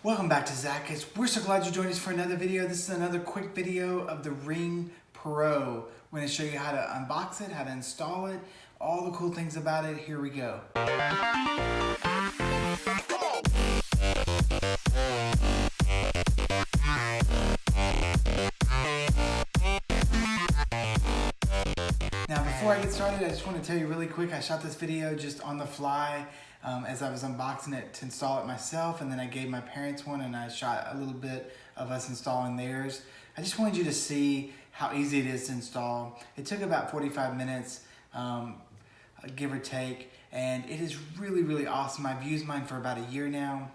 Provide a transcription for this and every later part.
Welcome back to Zackus. We're so glad you joined us for another video. This is another quick video of the Ring Pro. We're going to show you how to unbox it, how to install it, all the cool things about it. Here we go. Now before I get started, I just want to tell you really quick, I shot this video just on the fly as I was unboxing it to install it myself, and then I gave my parents one and I shot a little bit of us installing theirs. I just wanted you to see how easy it is to install. It took about 45 minutes, give or take, and it is really awesome. I've used mine for about a year now.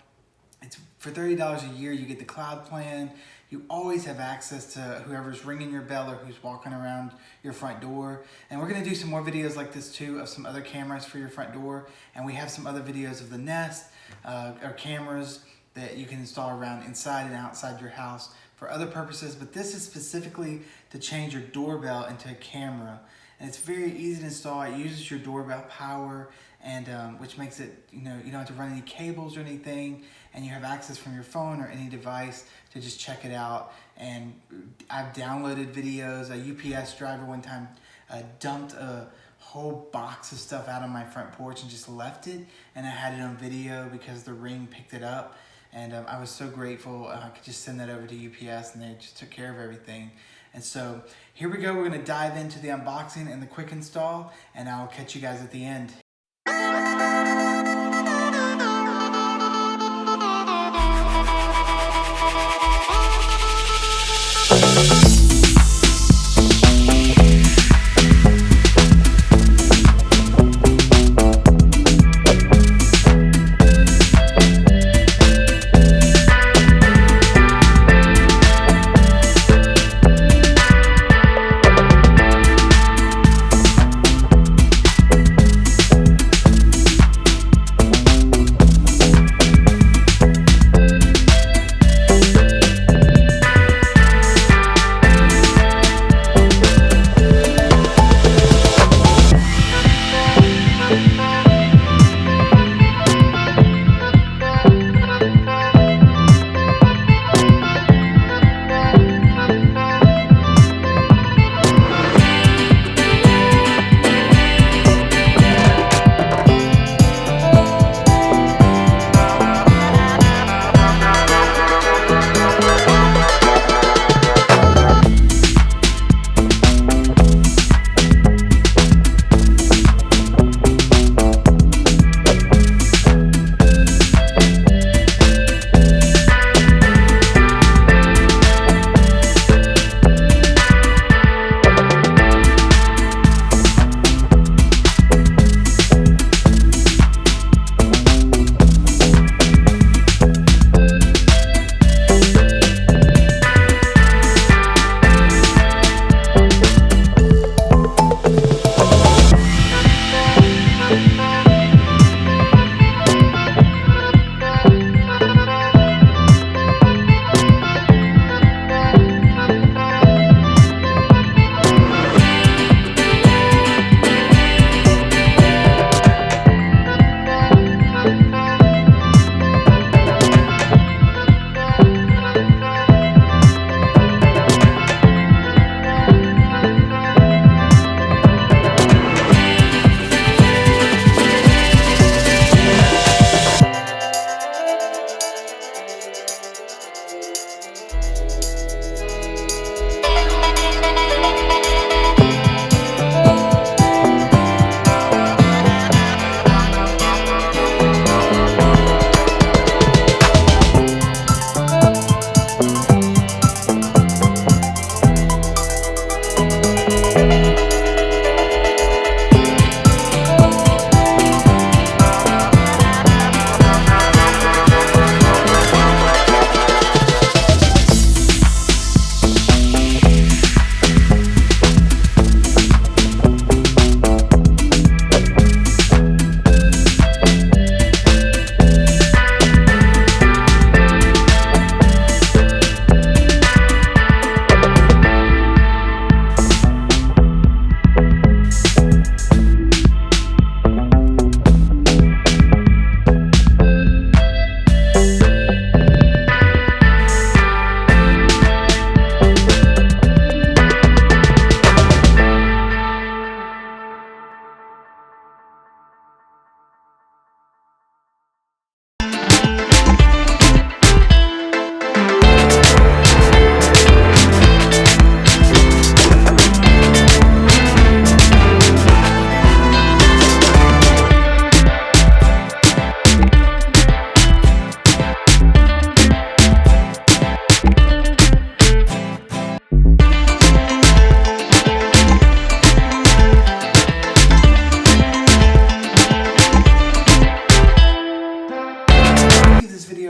It's for $30 a year. You get the cloud plan. You always have access to whoever's ringing your bell or who's walking around your front door. And we're going to do some more videos like this too of some other cameras for your front door. And we have some other videos of the Nest or cameras that you can install around inside and outside your house for other purposes. But this is specifically to change your doorbell into a camera. And it's very easy to install. It uses your doorbell power, and which makes it, you don't have to run any cables or anything, and you have access from your phone or any device to just check it out. And I've downloaded videos. A UPS driver one time dumped a whole box of stuff out on my front porch and just left it, and I had it on video because the Ring picked it up. And I was so grateful. I could just send that over to UPS and they just took care of everything. And so here we go. We're going to dive into the unboxing and the quick install, and I'll catch you guys at the end.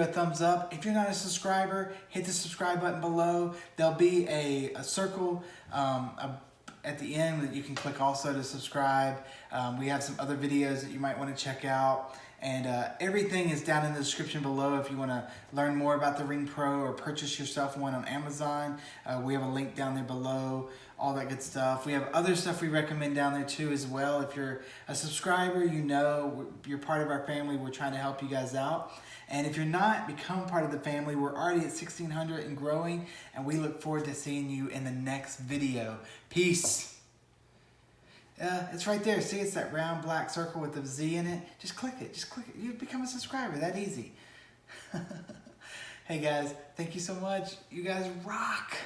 a thumbs up. If you're not a subscriber, hit the subscribe button below. There'll be a circle at the end that you can click also to subscribe. We have some other videos that you might want to check out. And everything is down in the description below if you want to learn more about the Ring Pro or purchase yourself one on Amazon. We have a link down there below, all that good stuff. We have other stuff we recommend down there too as well. If you're a subscriber, you know you're part of our family. We're trying to help you guys out. And if you're not, become part of the family. We're already at 1,600 and growing, and we look forward to seeing you in the next video. Peace. It's right there. See, it's that round black circle with the Z in it. Just click it. Just click it. You become a subscriber. That easy. Hey guys, thank you so much. You guys rock.